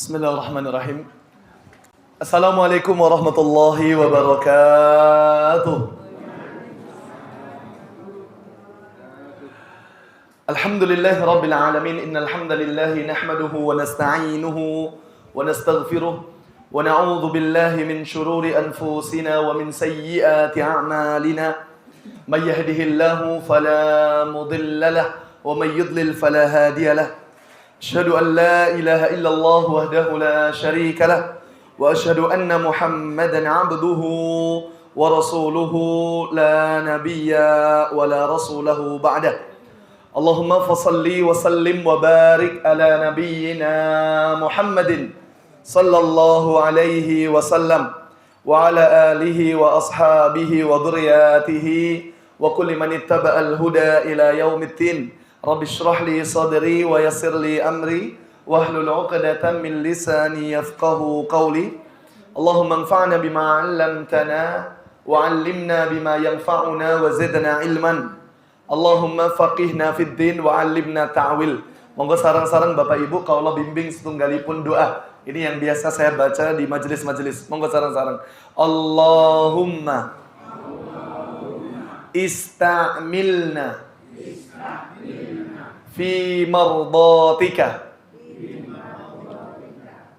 Bismillahirrahmanirrahim. Assalamualaikum warahmatullahi wabarakatuh. Alhamdulillahi rabbil alamin. Innal hamdalillahi nahmaduhu wa nasta'inuhu wa nastaghfiruh wa na'udzu billahi min shururi anfusina wa min sayyiati a'malina. May yahdihillahu fala mudilla lahu wa may yudlil fala hadiya lahu. Asyhadu an la ilaha illallah wahdahu la syarika lah wa asyhadu anna Muhammadan 'abduhu wa rasuluhu la nabiyya wa la rasulahu ba'dah. Allahumma fashalli wa sallim wa barik ala nabiyyina Muhammadin sallallahu alaihi wasallam wa ala alihi wa ashabihi wa dhurriyyatihi wa kulli man ittaba'al huda ila yaumiddin. Rabbi shrah li sadri wa yassir li amri wahlul 'uqdatam min lisani yafqahu qawli. Allahumma anfa'na bima 'allamtana wa 'allimna bima yanfa'una wa zidna ilman. Allahumma faqihna fid din wa 'allimna ta'wil. Monggo sareng-sareng Bapak Ibu kaula bimbing setunggalipun doa. Ini yang biasa saya baca di majelis-majelis. Monggo sareng-sareng. Allahumma istamilna fi mardatika.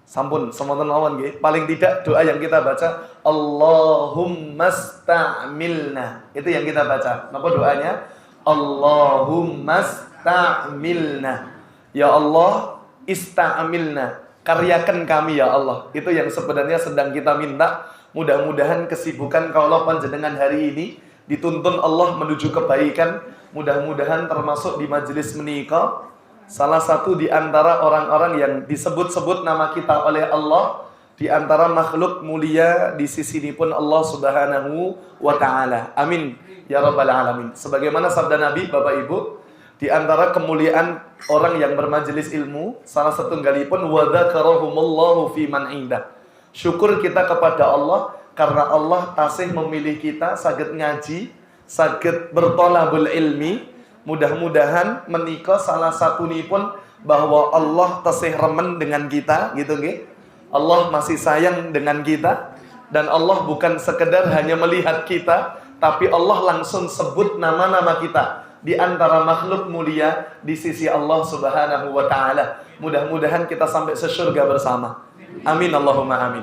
Sampun semonten mawon nggih. Paling tidak doa yang kita baca Allahumma sta'milna. Itu yang kita baca. Napa doanya? Allahumma sta'milna. Ya Allah, ista'milna. Karyakan kami ya Allah. Itu yang sebenarnya sedang kita minta. Mudah-mudahan kesibukan kaula panjenengan hari ini dituntun Allah menuju kebaikan. Mudah-mudahan termasuk di majelis menika salah satu di antara orang-orang yang disebut-sebut nama kita oleh Allah di antara makhluk mulia di sisi ini pun Allah Subhanahu wa taala. Amin ya rabbal alamin. Sebagaimana sabda Nabi, Bapak Ibu, di antara kemuliaan orang yang bermajelis ilmu salah satu galipun wa dzakarahumullahu fi man indah. Syukur kita kepada Allah karena Allah tasih memilih kita saged ngaji, saged bertolabul ilmi. Mudah-mudahan menika salah satu pun bahwa Allah tasih remen dengan kita, gitu nggih. Allah masih sayang dengan kita dan Allah bukan sekedar hanya melihat kita, tapi Allah langsung sebut nama-nama kita di antara makhluk mulia di sisi Allah Subhanahu wa taala. Mudah-mudahan kita sampai sesurga bersama. Amin Allahumma amin.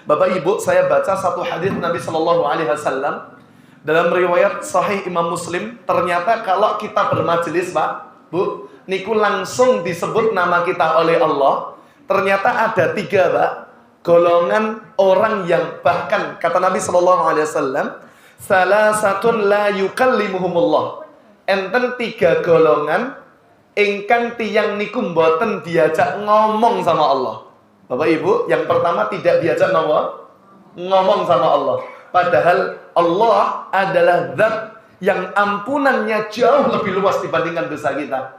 Bapak Ibu, saya baca satu hadis Nabi sallallahu alaihi wasallam dalam riwayat Sahih Imam Muslim. Ternyata kalau kita bermajelis, Pak, Bu, niku langsung disebut nama kita oleh Allah. Ternyata ada 3, Pak, golongan orang yang bahkan kata Nabi sallallahu alaihi wasallam, salasatun la yukallimuhumullah. Enten 3 golongan ingkang tiyang niku mboten diajak ngomong sama Allah. Bapak Ibu, yang pertama tidak diajak ngomong sama Allah. Padahal Allah adalah zat yang ampunannya jauh lebih luas dibandingkan dosa kita.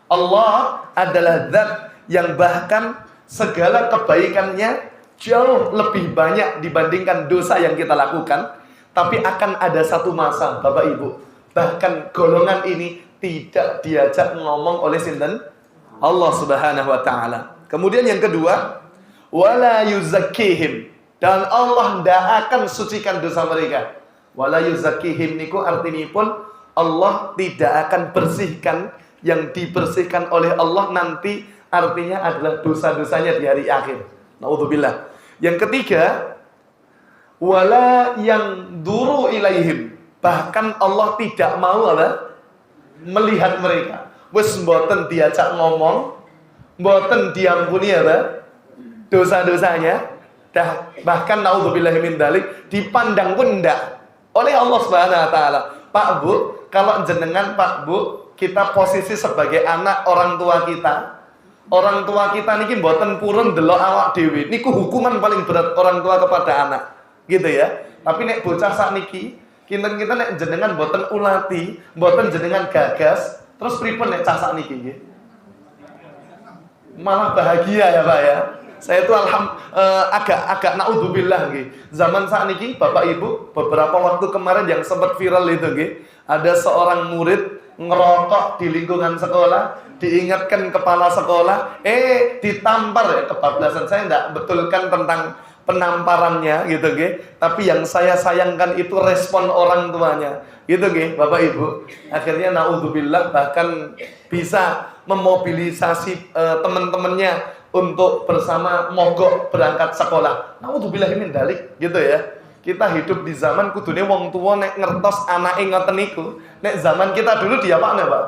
Allah adalah zat yang bahkan segala kebaikannya jauh lebih banyak dibandingkan dosa yang kita lakukan. Tapi akan ada satu masa, Bapak Ibu, bahkan golongan ini tidak diajak ngomong oleh sinten? Allah Subhanahu wa taala. Kemudian yang kedua, wala yuzakkihim. Dan Allah tidak akan sucikan dosa mereka. Wala yuzakkihim niku artinya pun Allah tidak akan bersihkan. Yang dibersihkan oleh Allah nanti artinya adalah dosa-dosanya di hari akhir. Naudzubillah. Yang ketiga, wala yang duru ilaihim. Bahkan Allah tidak mau melihat mereka. Wis mboten diajak ngomong, mboten diampuni dosa-dosanya. Bahkan naudzubillahi min dzalik, dipandang pun enggak oleh Allah Subhanahu wa taala. Pak Bu, kalau jenengan Pak Bu, kita posisi sebagai anak orang tua kita. Orang tua kita niki mboten purun delok awak dhewe. Niku hukuman paling berat orang tua kepada anak. Gitu ya. Tapi nek bocah sakniki, kinten-kinten nek jenengan mboten ulati, mboten jenengan gagas, terus pripun nek cah sakniki nggih? Malah bahagia ya, Pak ya. Saya itu agak naudzubillah nggih. Zaman sakniki Bapak Ibu, beberapa waktu kemarin yang sempat viral itu nggih, Ada seorang murid ngerokok di lingkungan sekolah, diingatkan kepala sekolah, ditampar ya, kebablasan. Saya enggak betulkan tentang penamparannya gitu nggih, tapi yang saya sayangkan itu respon orang tuanya. Gitu nggih, Bapak Ibu. Akhirnya naudzubillah bahkan bisa memobilisasi teman-temannya untuk bersama mogok berangkat sekolah. Naudzubillah min dzalik gitu ya. Kita hidup di zaman kudune wong tua nek ngertos anake ngoten niku. Nek zaman kita dulu diapakne, Pak?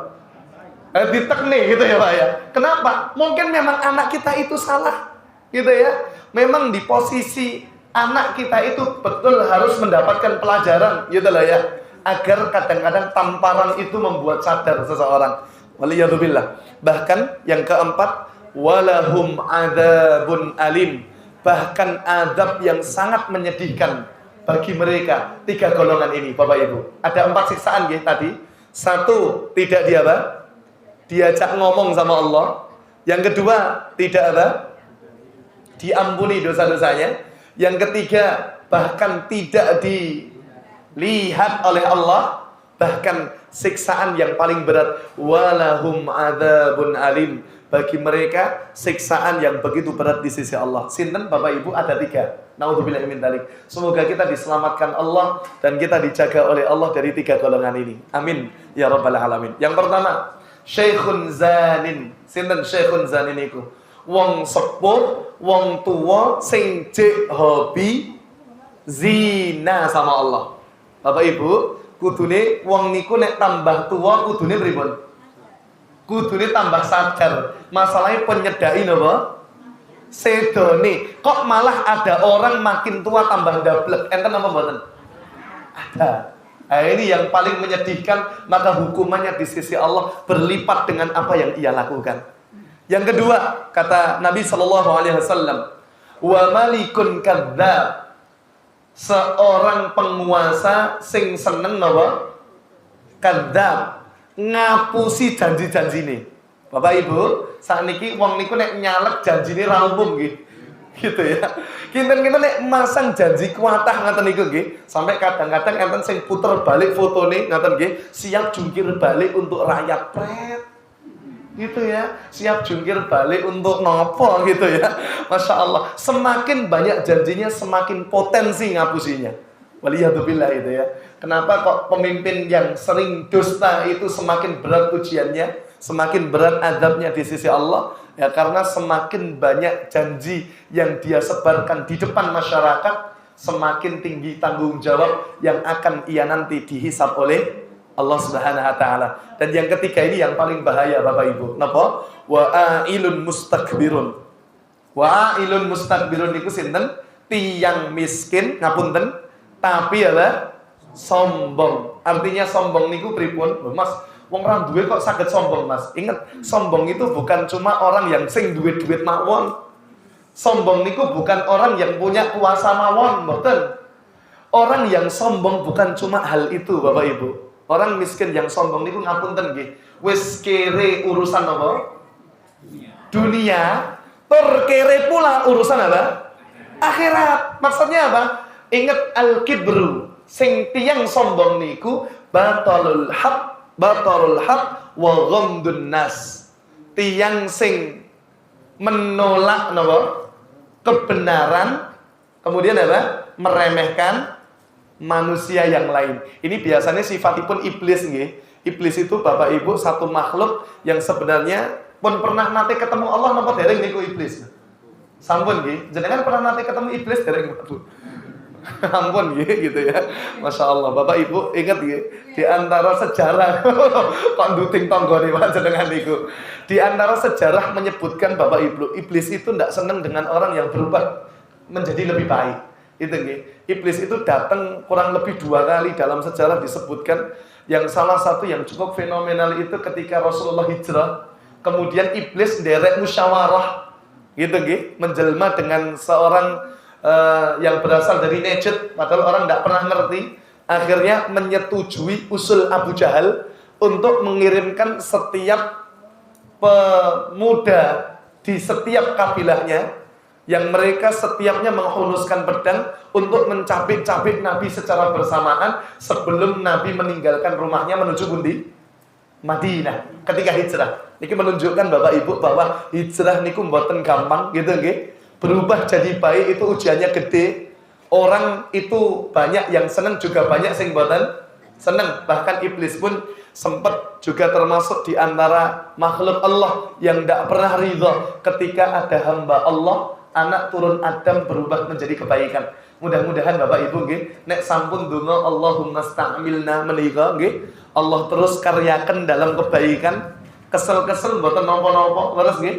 Ditekne gitu ya, Pak ya. Kenapa? Mungkin memang anak kita itu salah. Gitu ya. Memang di posisi anak kita itu betul harus mendapatkan pelajaran gitu lah ya. Agar kadang-kadang tamparan itu membuat sadar seseorang. Waliyadzubillah. Bahkan yang keempat, walahum adzabun alim. Bahkan azab yang sangat menyedihkan bagi mereka. 3 golongan ini, Bapak Ibu. Ada 4 siksaan ya tadi. 1, tidak diajak ngomong sama Allah. Yang kedua, tidak diampuni dosa-dosanya. Yang ketiga, bahkan tidak dilihat oleh Allah. Bahkan siksaan yang paling berat, walahum adzabun alim. Bagi mereka siksaan yang begitu berat di sisi Allah. Sinten Bapak Ibu? Ada 3. Naudzubillah min dzalik. Semoga kita diselamatkan Allah dan kita dijaga oleh Allah dari 3 golongan ini. Amin ya rabbal alamin. Yang pertama, syekhun zanin. Sinten syekhun zanin iku? Wong sepuh, wong tua sing jek hobi zina sama Allah. Bapak Ibu, kudune wong niku nek tambah tua kudune pripun? Kudune tambah sadar. Masalahnya penyedai napa? Sedone. Kok malah ada orang makin tua tambah ndablek? Enten apa mboten? Ada. Nah, ini yang paling menyedihkan, maka hukumannya di sisi Allah berlipat dengan apa yang ia lakukan. Yang kedua, kata Nabi sallallahu alaihi wasallam, wa malikun kadzdzab. Seorang penguasa sing seneng napa? Kadzdzab. Ngapusi janji-janjine. Bapak Ibu, sakniki wong niku nek nyalek janjine ra umum nggih. Gitu ya. Kinten-kinten nek masang janji kuatah ngoten niku nggih, sampai kadang-kadang enten sing puter balik fotone ngoten nggih, siap jungkir balik untuk rakyat pret. Gitu ya. Siap jungkir balik untuk nopo gitu ya. Masya Allah. Semakin banyak janjinya, semakin potensi ngapusinya. Waliyadzubillah itu ya. Kenapa kok pemimpin yang sering dusta itu semakin berat ujiannya, semakin berat azabnya di sisi Allah? Ya karena semakin banyak janji yang dia sebarkan di depan masyarakat, semakin tinggi tanggung jawab yang akan ia nanti dihisab oleh Allah Subhanahu wa taala. Dan yang ketiga ini yang paling bahaya Bapak Ibu. Napa? Wa'ilun mustakbirun. Wa'ilun mustakbirun niku sinten? Tiyang miskin, ngapunten, tapi sombong. Artinya sombong niku pripun? Mas, wong ra duwe kok saged sombong, Mas. Ingat, sombong itu bukan cuma orang yang sing duwe-duit mawon. Sombong niku bukan orang yang punya kuasa mawon, mboten. Orang yang sombong bukan cuma hal itu, Bapak Ibu. Orang miskin yang sombong niku ngapunten nggih, wis kere urusan apa? Dunia, terkere pula urusan apa? Akhirat. Maksudnya apa? Ingat al-kibru, sing tiyang sombong niku batalul haq wa ghamdun nas. Tiyang sing menolak napa? Kebenaran, kemudian apa? Meremehkan manusia yang lain. Ini biasanya sifatipun iblis nggih. Iblis itu Bapak Ibu satu makhluk yang sebenarnya pun pernah nate ketemu Allah napa dereng niku iblis. Sampun nggih. Jenengan pernah nate ketemu iblis dereng Bu? Ampun nggih gitu ya. Masya Allah. Bapak Ibu ingat nggih, di antara sejarah kok nduting tanggane jenengan niku. Di antara sejarah menyebutkan Bapak Ibu, iblis itu tidak senang dengan orang yang berubah menjadi lebih baik. Itu nggih. Iblis itu datang kurang lebih 2 kali dalam sejarah disebutkan. Yang salah satu yang cukup fenomenal itu ketika Rasulullah hijrah, kemudian iblis nderek musyawarah, gitu nggih, menjelma dengan seorang yang berasal dari Najd, padahal orang tidak pernah ngerti. Akhirnya menyetujui usul Abu Jahal untuk mengirimkan setiap pemuda di setiap kabilahnya yang mereka setiapnya menghunuskan pedang untuk mencabik-cabik Nabi secara bersamaan sebelum Nabi meninggalkan rumahnya menuju pundi? Madinah ketika hijrah. Ini menunjukkan Bapak Ibu bahwa hijrah niku mboten gampang gitu nggih. Berubah jadi baik itu ujiannya gede. Orang itu banyak yang senang juga banyak sing mboten senang. Bahkan iblis pun sempat juga termasuk di antara makhluk Allah yang tidak pernah ridha ketika ada hamba Allah anak turun Adam berubah menjadi kebaikan. Mudah-mudahan Bapak Ibu nggih nek sampun donga Allahumma sta'milna menika nggih Allah terus karyakan dalam kebaikan. Kesel-kesel mboten napa-napa terus nggih.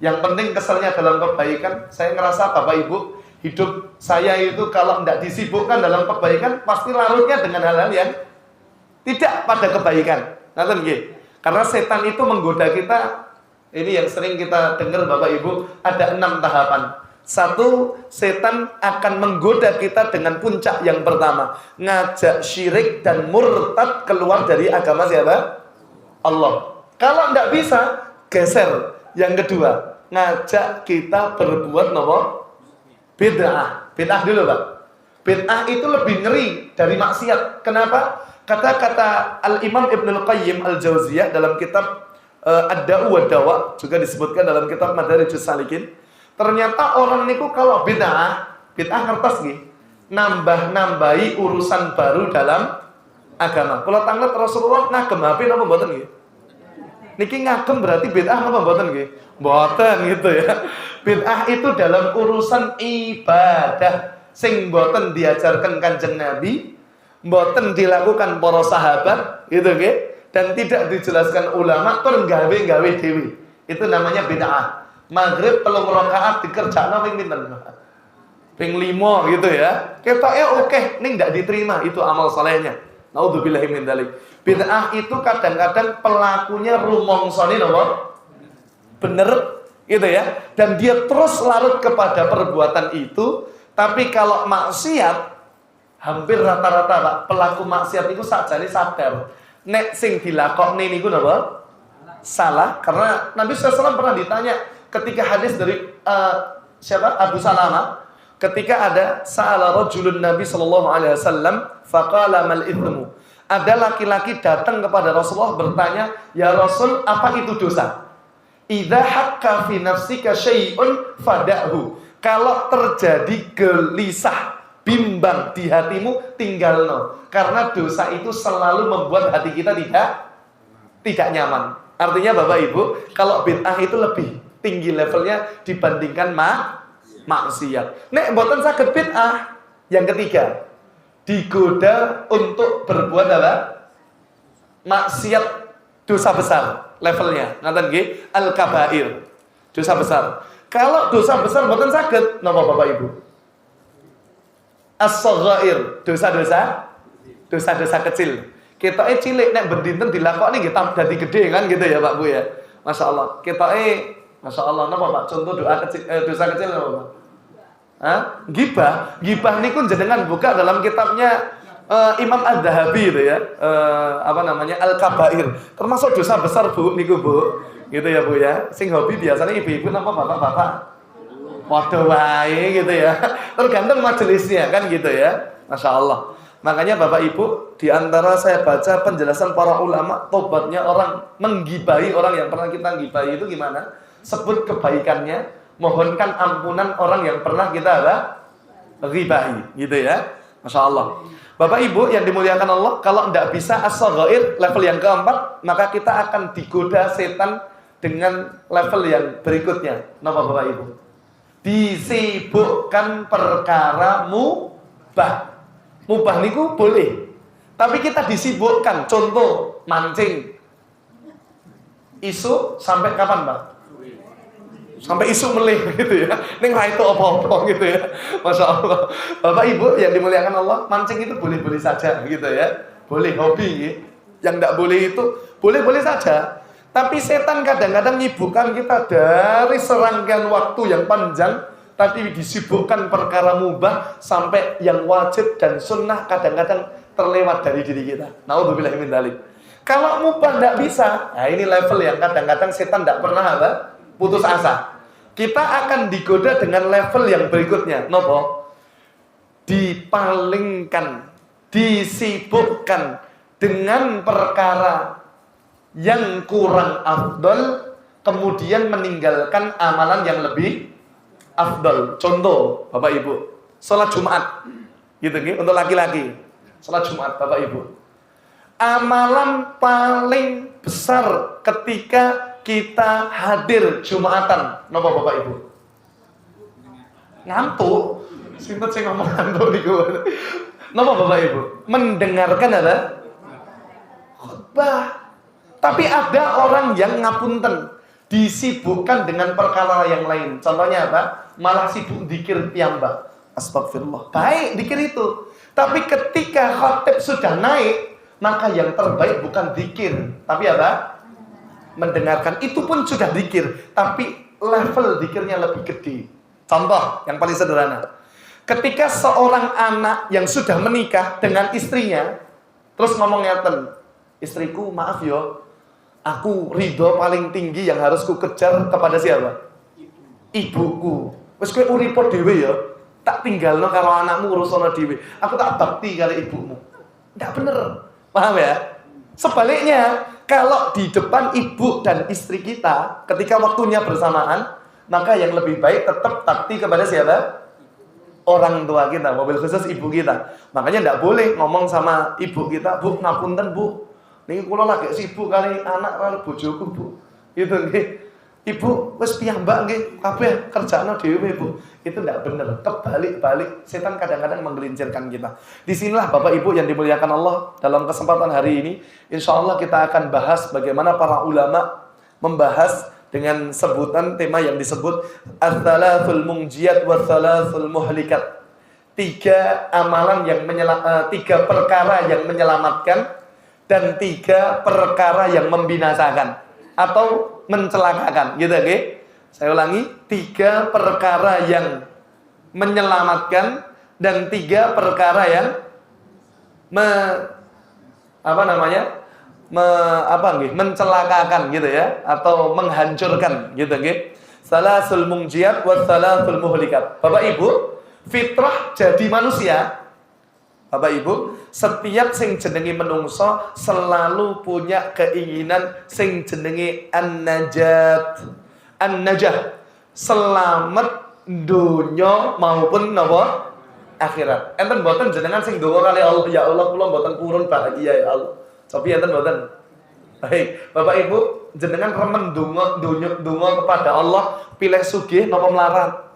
Yang penting keselnya dalam kebaikan. Saya ngerasa Bapak Ibu hidup saya itu kalau tidak disibukkan dalam kebaikan pasti larutnya dengan hal-hal yang tidak pada kebaikan. Nanti nggih. Karena setan itu menggoda kita. Ini yang sering kita dengar Bapak Ibu, ada 6 tahapan. 1, setan akan menggoda kita dengan puncak yang pertama, ngajak syirik dan murtad keluar dari agama siapa? Allah. Kalau tidak bisa, geser. Yang kedua, ngajak kita berbuat nopo? Bid'ah. Bid'ah dulu, Pak. Bid'ah itu lebih ngeri dari maksiat. Kenapa? Kata-kata Al-Imam Ibnul Qayyim Al-Jauziyah dalam kitab Ad-Da'u wa Dawa, juga disebutkan dalam kitab Madarijus Salikin. Ternyata orang niku kalau bid'ah kertas nggih, nambah-nambahi urusan baru dalam agama. Kalau tanglet Rasulullah ngagem HP napa mboten nggih? Niki ngagem berarti bid'ah napa mboten nggih? Mboten gitu ya. Bid'ah itu dalam urusan ibadah sing mboten diajarkan Kanjeng Nabi, mboten dilakukan para sahabat, gitu nggih. Dan tidak dijelaskan ulama tur gawe-gawe dewi. Itu namanya bid'ah. Maghrib 3 rakaat dikerjakno ping pinten? Ping 5 gitu ya. Ketoke oke, ning ndak diterima itu amal salehnya. Naudzubillahi min dzalik. Bid'ah itu kadang-kadang pelakunya rumongsane napa? Bener gitu ya. Dan dia terus larut kepada perbuatan itu, tapi kalau maksiat hampir rata-rata Pak, pelaku maksiat itu sakjane sadar. Nek sing dilakokne niku napa? Salah, karena Nabi SAW pernah ditanya ketika hadis dari siapa? Abu Salamah, ketika ada sa'ala rajulun Nabi sallallahu alaihi wasallam faqala mal ithmu. Ada laki-laki datang kepada Rasulullah bertanya, "Ya Rasul, apa itu dosa?" "Idza hakka fi nafsika syai'un fada'hu." Kalau terjadi gelisah, bimbang di hatimu, tinggalno. Karena dosa itu selalu membuat hati kita tidak nyaman. Artinya Bapak Ibu, kalau bid'ah itu lebih tinggi levelnya dibandingkan maksiat. Nek mboten saged bid'ah. Yang ketiga, digoda untuk berbuat apa? Maksiat dosa besar levelnya. Ngaten nggih, al-kabair. Dosa besar. Kalau dosa besar mboten saged, napa Bapak Ibu? As-saghair, dosa-dosa kecil. Ketoke cilik nek bendinten dilakoni nggih dadi gede kan gitu ya Pak Bu ya. Masyaallah. Ketoke masyaallah napa Pak? Contoh dosa kecil napa Pak? Hah? Gibah niku jenengan buka dalam kitabnya Imam Ad-Dhahabi itu ya. Al-Kabair. Termasuk dosa besar Bu niku Bu. Gitu ya Bu ya. Sing hobi biasanya ibu-ibu napa bapak-bapak? Waduh wae gitu ya. Tergantung majelisnya kan gitu ya. Masya Allah. Makanya Bapak Ibu, di antara saya baca penjelasan para ulama, tobatnya orang menggibahi orang yang pernah kita gibahi itu gimana? Sebut kebaikannya, mohonkan ampunan orang yang pernah kita gibahi, gitu ya. Masya Allah. Bapak Ibu yang dimuliakan Allah, kalau tidak bisa as-saghair level yang keempat, maka kita akan digoda setan dengan level yang berikutnya. Napa Bapak Ibu? Disibukkan perkara mubah. Mubah niku boleh, tapi kita disibukkan. Contoh mancing, isu sampai kapan Pak? Sampai isu melih gitu ya. Ning ra itu apa-apa gitu ya. Masya Allah. Bapak Ibu yang dimuliakan Allah, mancing itu boleh-boleh saja gitu ya. Boleh hobi. Yang tidak boleh itu boleh-boleh saja. Tapi setan kadang-kadang nyibukkan kita dari serangkaian waktu yang panjang, tapi disibukkan perkara mubah sampai yang wajib dan sunnah kadang-kadang terlewat dari diri kita. Naudzubillahi min dzalik. Kalau mubah tidak bisa, nah ini level yang kadang-kadang setan tidak pernah putus asa. kita akan digoda dengan level yang berikutnya. Nopo? Dipalingkan, disibukkan dengan perkara yang kurang afdol, kemudian meninggalkan amalan yang lebih afdol. Contoh, Bapak Ibu, sholat Jumat, gitu untuk laki-laki. Sholat Jumat, Bapak Ibu. Amalan paling besar ketika kita hadir Jumatan, napa Bapak Ibu? Ngantuk. Sinten sing ngomong ngantuk niku. Napa Bapak Ibu? Mendengarkan ada khutbah. Tapi ada orang yang ngapunten, disibukkan dengan perkara yang lain. Contohnya apa? Malah sibuk zikir piyambak. Astagfirullah. Baik zikir itu. Tapi ketika khatib sudah naik, maka yang terbaik bukan zikir, tapi apa? Mendengarkan. Itu pun sudah zikir, tapi level zikirnya lebih gede. Contoh yang paling sederhana. Ketika seorang anak yang sudah menikah dengan istrinya, terus ngomong ngeten, istriku maaf yo, aku ridho paling tinggi yang harus ku kejar kepada siapa? Ibuku. Wes kowe uripo dhewe ya. Tak tinggalno kalau anakmu urusono dhewe. Aku tak bakti kali ibumu. Enggak bener. Paham ya? Sebaliknya, kalau di depan ibu dan istri kita, ketika waktunya bersamaan, maka yang lebih baik tetap bakti kepada siapa? Orang tua kita, mobil khusus ibu kita. Makanya enggak boleh ngomong sama ibu kita, Bu, ngapunten Bu, niki kula lagi sibuk kali anak karo bojoku, Bu. Itu nggih. Ibu, wis piyambak nggih, kabeh kerjane dhewe, Bu. Itu tidak benar. Kebalik-balik, setan kadang-kadang menggelincirkan kita. Disinilah Bapak Ibu yang dimuliakan Allah, dalam kesempatan hari ini, insya Allah kita akan bahas bagaimana para ulama membahas dengan sebutan tema yang disebut Ats-Tsalātsul Munjiyat wa Ats-Tsalātsul Muhlikat. Tiga perkara yang menyelamatkan dan tiga perkara yang membinasakan atau mencelakakan, gitu oke? Saya ulangi, 3 perkara yang menyelamatkan dan 3 perkara yang mencelakakan, gitu ya, atau menghancurkan, gitu oke? Salasul munjiyat wa salasul muhlikat. Bapak Ibu, fitrah jadi manusia. Bapak Ibu, setiap sing jenenge menungso selalu punya keinginan sing jenenge an-najat. An-najah, selamat dunya maupun napa? Akhirat. Enten mboten jenengan sing ndonga kali Allah, ya Allah kula mboten purun bahagia ya Allah. Tapi enten mboten. Baik, Bapak Ibu, jenengan remen donga kepada Allah pilih sugih napa melarat?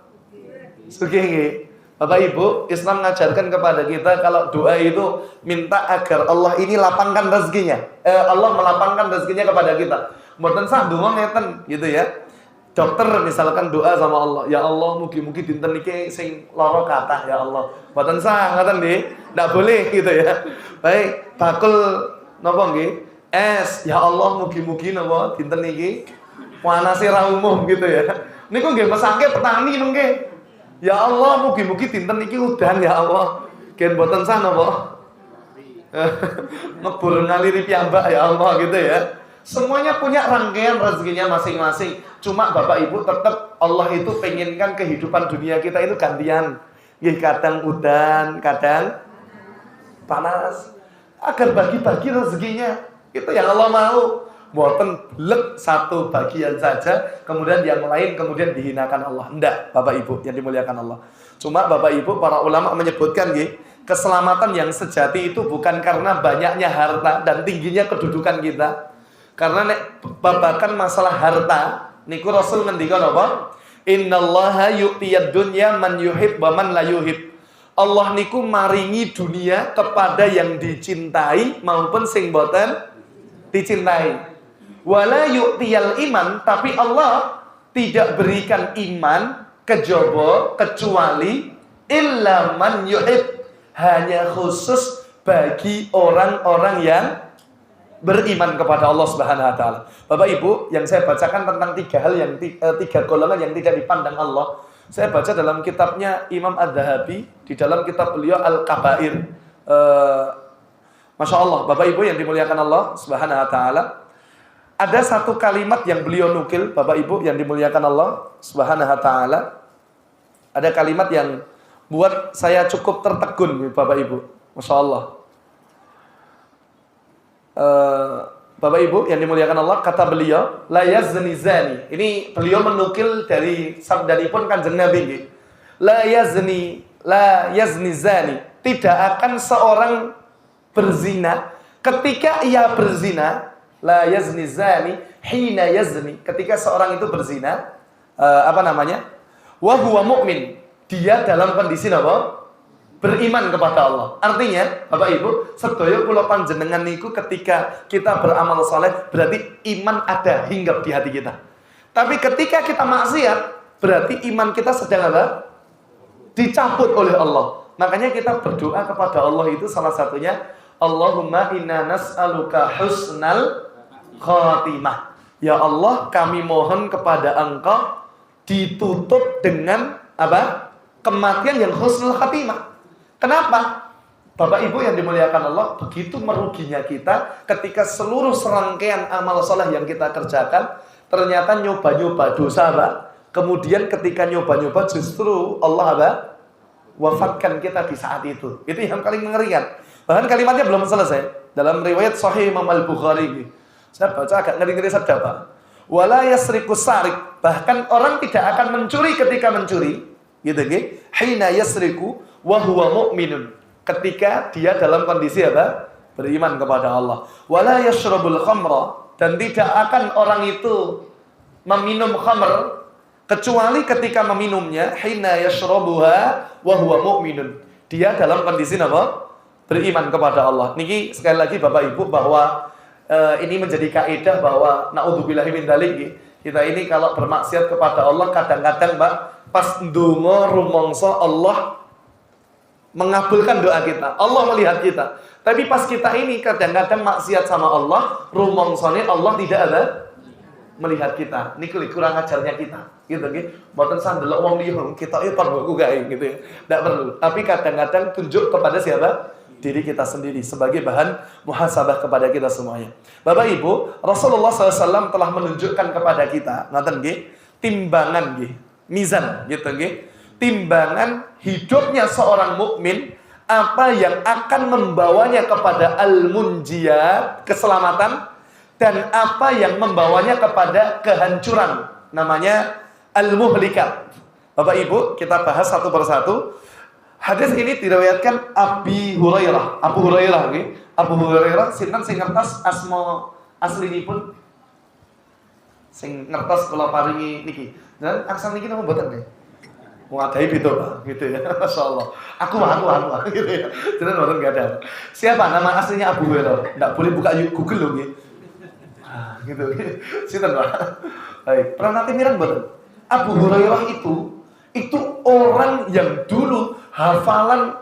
Sugih nggih. Bapak Ibu, Islam mengajarkan kepada kita kalau doa itu minta agar Allah ini lapangkan rezekinya. Allah melapangkan rezekinya kepada kita. Mboten sah donga ngeten gitu ya. Dokter misalkan doa sama Allah, ya Allah mugi-mugi dinten niki sing lara kathah ya Allah. Mboten sah ngoten nggih. Ndak boleh gitu ya. Baik, bakul napa nggih? Es, ya Allah mugi-mugi napa dinten niki panase ra umum gitu ya. Niku nggih mesake petani nggih. Ya Allah, mugi-mugi dinten iki udan ya Allah. Gen boten sah napa? Ngebul ngaliri piyambak ya Allah gitu ya. Semuanya punya rangkaian rezekinya masing-masing. Cuma Bapak Ibu tetap Allah itu pengenkan kehidupan dunia kita itu gantian. Nggih kadang udan, kadang panas. Agar bagi-bagi rezekinya. Itu yang Allah mau. Mboten blek satu bagian saja, kemudian yang lain kemudian dihinakan Allah. Enggak, Bapak Ibu yang dimuliakan Allah. Cuma Bapak Ibu para ulama menyebutkan nggih, keselamatan yang sejati itu bukan karena banyaknya harta dan tingginya kedudukan kita. Karena nek babakan masalah harta, niku Rasul ngendika napa? Innallaha yu'tiyad dunya man yuhib wa man la yuhib. Allah niku maringi dunia kepada yang dicintai maupun sing boten dicintai. Wala yu'tiyal iman, tapi Allah tidak berikan iman kejaba kecuali illa man yuhib, hanya khusus bagi orang-orang yang beriman kepada Allah Subhanahu wa taala. Bapak Ibu, yang saya bacakan tentang 3 hal yang 3 golongan yang tidak dipandang Allah. Saya baca dalam kitabnya Imam Adz-Dzahabi, di dalam kitab beliau Al-Kabair. Masya Allah, Bapak Ibu yang dimuliakan Allah Subhanahu wa taala. ada satu kalimat yang beliau nukil, Bapak Ibu yang dimuliakan Allah Subhanahu wa taala. Ada kalimat yang buat saya cukup tertegun, Bapak Ibu. Masya Allah. Bapak Ibu yang dimuliakan Allah, kata beliau, la yazni zani. Ini beliau menukil dari sabdanipun Kanjeng Nabi. La yazni zani. Tidak akan seorang berzina ketika ia berzina. La yazni zani hina yazni. Ketika seorang itu berzina, wa huwa mu'min. Dia dalam kondisi apa? Beriman kepada Allah. Artinya, Bapak Ibu, sedaya kula panjenengan niku ketika kita beramal saleh berarti iman ada hinggap di hati kita. Tapi ketika kita maksiat, berarti iman kita sedang apa? Dicabut oleh Allah. Makanya kita berdoa kepada Allah itu salah satunya, Allahumma inna nas'aluka husnal khatimah. Ya Allah, kami mohon kepada Engkau ditutup dengan apa? Kematian yang husnul khatimah. Kenapa? Bapak Ibu yang dimuliakan Allah, begitu meruginya kita ketika seluruh serangkaian amal soleh yang kita kerjakan ternyata nyoba-nyoba dosa, Pak. Kemudian ketika nyoba-nyoba justru Allah apa? Wafatkan kita di saat itu. Itu yang paling mengerikan. Bahkan kalimatnya belum selesai. Dalam riwayat Sahih Imam Al-Bukhari, saya baca agak ngeri-ngeri saja, Pak. Wala yasriku sarik. Bahkan orang tidak akan mencuri ketika mencuri. Gitu, gitu. Hina yasriku wa huwa mu'minun. Ketika dia dalam kondisi apa? Beriman kepada Allah. Wala yashrabul khamra. Dan tidak akan orang itu meminum khamr kecuali ketika meminumnya hina yashrabuha wa huwa mu'minun. Dia dalam kondisi apa? Beriman kepada Allah. Niki sekali lagi Bapak Ibu bahwa ini menjadi kaidah bahwa naudzubillahi min dzalik. Kita ini kalau bermaksiat kepada Allah kadang-kadang, Mbak, pas ndonga rumangsa Allah mengabulkan doa kita. Allah melihat kita. Tapi pas kita ini kadang-kadang maksiat sama Allah, rumangsane Allah tidak ada melihat kita. Niku kurang ajarnya kita. Gitu nggih. Mboten sandelok wong liya, kita iki perlu gawe gitu ya. Enggak perlu. Tapi kadang-kadang tunjuk kepada siapa? Diri kita sendiri sebagai bahan muhasabah kepada kita semuanya. Bapak Ibu, Rasulullah SAW telah menunjukkan kepada kita, ngaten nggih, timbangan nggih, mizan gitu nggih. Timbangan hidupnya seorang mukmin, apa yang akan membawanya kepada al-munjiyat, keselamatan, dan apa yang membawanya kepada kehancuran, namanya al-muhlikat. Bapak Ibu, kita bahas satu persatu. Hadis ini diriwayatkan Abu Hurairah, okay? Abu Hurairah sinten sing ngertos asma aslinipun, sing ngertos kula paringi niki. Dan aksan niki napa mboten nggih? Mengadai itu, Pak, gitu ya. Masyaallah. Aku gitu ya. Jadi mboten enggak ada. Siapa nama aslinya Abu Hurairah? Enggak boleh buka Google loh nggih. Gitu. Sinten, Pak? Baik, pernah nanti mirang mboten? Abu Hurairah itu orang yang dulu hafalan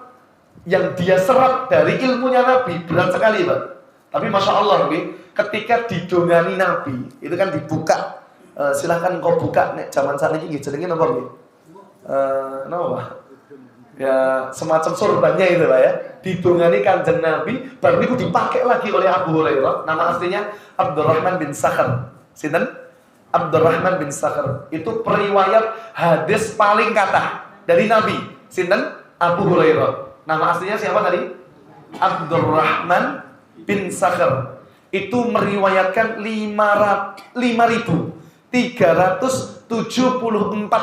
yang dia serap dari ilmunya Nabi berat sekali, Pak. Tapi Masya Allah, ketika didongani Nabi, itu kan dibuka. Silahkan kau buka, nek zaman saat ini jenengnya apa, Pak? Nama Pak? Ya, semacam sorbannya itu, Pak ya. Didongani Kanjeng Nabi, baru itu dipakai lagi oleh Abu Hurairah. Nama aslinya Abdurrahman bin Sakhar. Sinten? Abdurrahman bin Sakhar. Itu periwayat hadis paling kata dari Nabi. Sinten? Abu Hurairah. Nama aslinya siapa tadi? Abdurrahman bin Sakhar. Itu meriwayatkan 5.374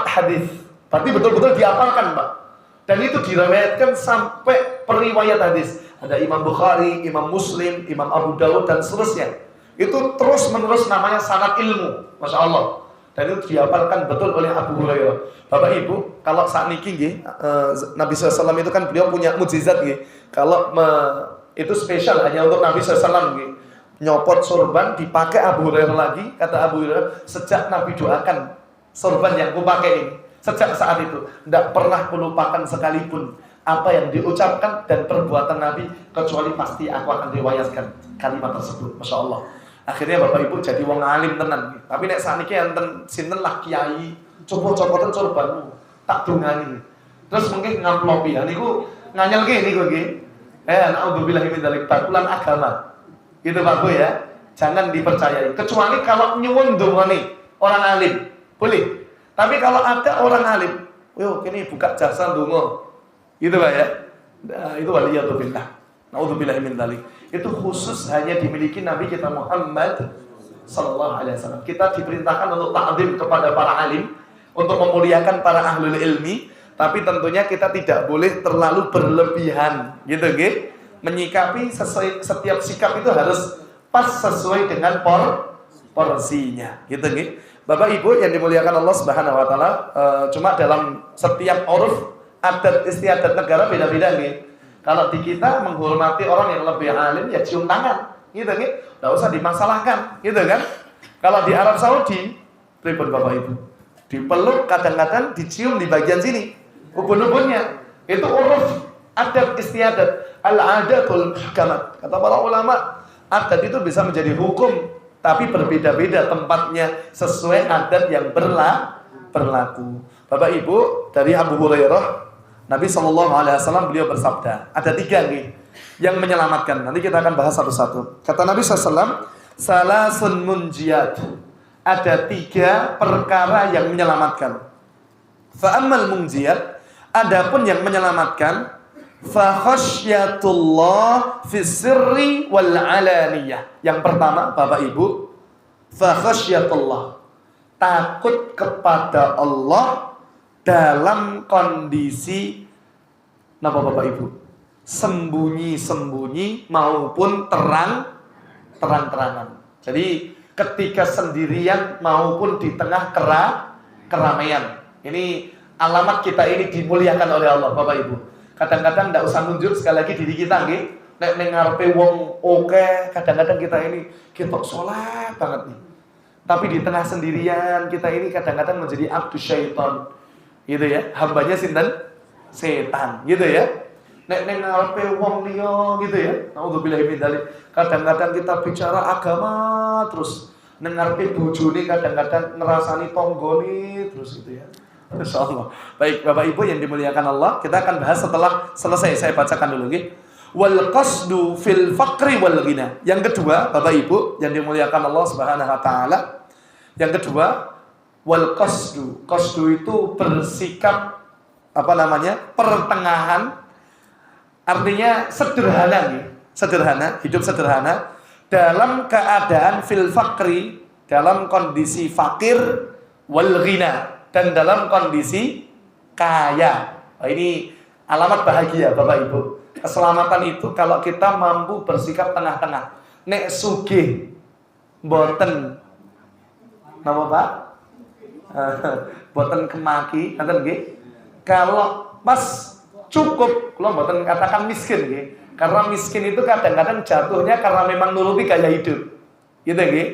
hadis. Berarti betul-betul dihafalkan, Pak. Dan itu diriwayatkan sampai periwayat hadis. Ada Imam Bukhari, Imam Muslim, Imam Abu Dawud dan seterusnya. Itu terus-menerus namanya sanad ilmu. Masya Allah. Dan itu dihafalkan betul oleh Abu Hurairah. Bapak Ibu, kalau saat niki nggih, Nabi SAW itu kan beliau punya mukjizat nggih. Kalau itu spesial hanya untuk Nabi SAW nggih. Nyopot sorban dipakai Abu Hurairah lagi, kata Abu Hurairah, sejak Nabi doakan sorban yang kupakai ini, sejak saat itu tidak pernah kulupakan sekalipun apa yang diucapkan dan perbuatan Nabi, kecuali pasti aku akan riwayatkan kalimat tersebut. Masya Allah. Akhirnya Bapak Ibu jadi wong alim tenan. Tapi nek sakniki enten sinten lah kiai, coba-cobaten sorbanmu, tak dongani. Terus mungkin ngamplopi. Niku nganyelke niku nggih. Naudzubillahi min dzalik, bakulan agama. Gitu Pak Bu ya. jangan dipercayai. Kecuali kalau nyuwun dongane orang alim, boleh. Tapi kalau ada orang alim, yo kini buka jasa dongo, gitu Pak ya. Nah, itu waliyatubillah. Naudzubillahi min dzalik. Itu khusus hanya dimiliki Nabi kita Muhammad sallallahu alaihi wasallam. Kita diperintahkan untuk ta'zim kepada para alim, untuk memuliakan para ahlul ilmi, tapi tentunya kita tidak boleh terlalu berlebihan, gitu nggih. Menyikapi setiap sikap itu harus pas sesuai dengan porsinya, gitu nggih. Bapak Ibu yang dimuliakan Allah Subhanahu wa taala, cuma dalam setiap uruf adat istiadat negara beda-beda nih. Kalau di kita menghormati orang yang lebih alim ya cium tangan, gitu nih. Enggak usah dimasalahkan, gitu kan? Kalau di Arab Saudi, pripun Bapak Ibu? Dipeluk, kadang-kadang dicium di bagian sini, ubun-ubunnya. Itu uruf adat istiadat, al-adatul muhkamat. Kata para ulama, adat itu bisa menjadi hukum, tapi berbeda-beda tempatnya sesuai adat yang berlaku. Bapak Ibu, dari Abu Hurairah, Nabi SAW beliau bersabda, ada 3 nih yang menyelamatkan. Nanti kita akan bahas satu-satu. Kata Nabi SAW, salasun munjiyat. Ada 3 perkara yang menyelamatkan. Fa'ammal munjiyat, adapun yang menyelamatkan, fa khasyatullah fi sirri wal alaniyah. Yang pertama, Bapak Ibu, fa khasyatullah, takut kepada Allah dalam kondisi napa Bapak Ibu? Sembunyi-sembunyi maupun terang-terangan. Jadi ketika sendirian maupun di tengah keramaian. Ini alamat kita ini dimuliakan oleh Allah, Bapak Ibu. Kadang-kadang tidak usah nunjuk sekali lagi diri kita, nggih. Nek ngarepe wong oke, kadang-kadang kita ini kita soleh banget nih. Tapi di tengah sendirian kita ini kadang-kadang menjadi abdu syaitan, gitu ya. Hambanya sinten? Setan, gitu ya. Nek ngarepe wong liya, gitu ya. Naudzubillahi min dzalik. Kadang-kadang kita bicara agama terus, nek ngarepe bojone kadang-kadang ngerasani tonggone terus, gitu ya. Insyaallah. Baik, Bapak Ibu yang dimuliakan Allah, kita akan bahas setelah selesai. Saya bacakan dulu nggih. Wal qasdu fil faqri wal ghina. Yang kedua, Bapak Ibu yang dimuliakan Allah Subhanahu wa taala. Yang kedua, wal qasdu. Qasdu itu bersikap pertengahan. Artinya sederhana nih. Sederhana, hidup sederhana dalam keadaan fil faqri, dalam kondisi fakir, wal ghina, dan dalam kondisi kaya. Ini alamat bahagia Bapak Ibu. Keselamatan itu kalau kita mampu bersikap tengah-tengah. Nek sugih mboten napa Pak? Mboten kemaki, ngoten nggih. Kalau pas cukup, kalau mboten katakan miskin nggih. Karena miskin itu kadang-kadang jatuhnya karena memang nuruti gaya hidup. Gitu nggih.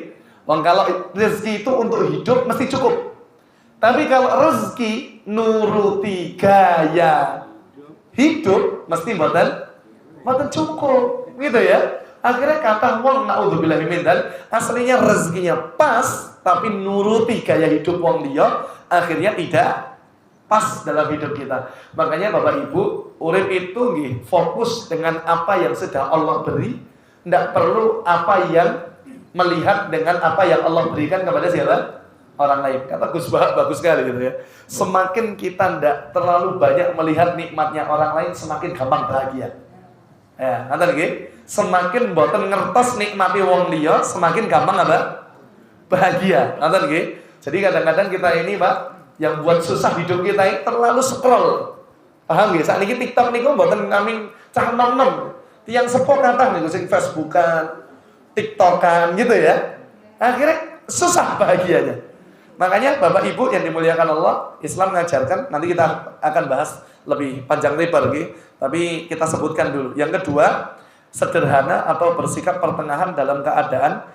Wong kalau rezeki itu untuk hidup mesti cukup. Tapi kalau rezeki nuruti gaya hidup mesti mboten cukup, gitu ya. Akhirnya kata wong naudzubillahi min dzalik, aslinya rezekinya pas tapi nuruti gaya hidup wong liya, akhirnya tidak pas dalam hidup kita. Makanya Bapak Ibu, urip itu nggih fokus dengan apa yang sudah Allah beri, tidak perlu apa yang melihat dengan apa yang Allah berikan kepada siapa? Orang lain. Kata Gus Bahak bagus sekali gitu ya. Semakin kita tidak terlalu banyak melihat nikmatnya orang lain, semakin gampang bahagia. Ya, nanti lagi. Semakin boten ngertos nikmati wong liya, semakin gampang apa? Bahagia. Nanti lagi. Jadi kadang-kadang kita ini, Pak, yang buat susah hidup kita ini terlalu scroll. Paham nggih? Saat ini TikTok niku boten kami cah nom-nom. Tiang sepuh kathah niku sing Facebookan, TikTokan gitu ya. Akhirnya susah bahagianya. Makanya Bapak Ibu yang dimuliakan Allah, Islam mengajarkan, nanti kita akan bahas lebih panjang lebar lagi, tapi kita sebutkan dulu. Yang kedua, sederhana atau bersikap pertengahan dalam keadaan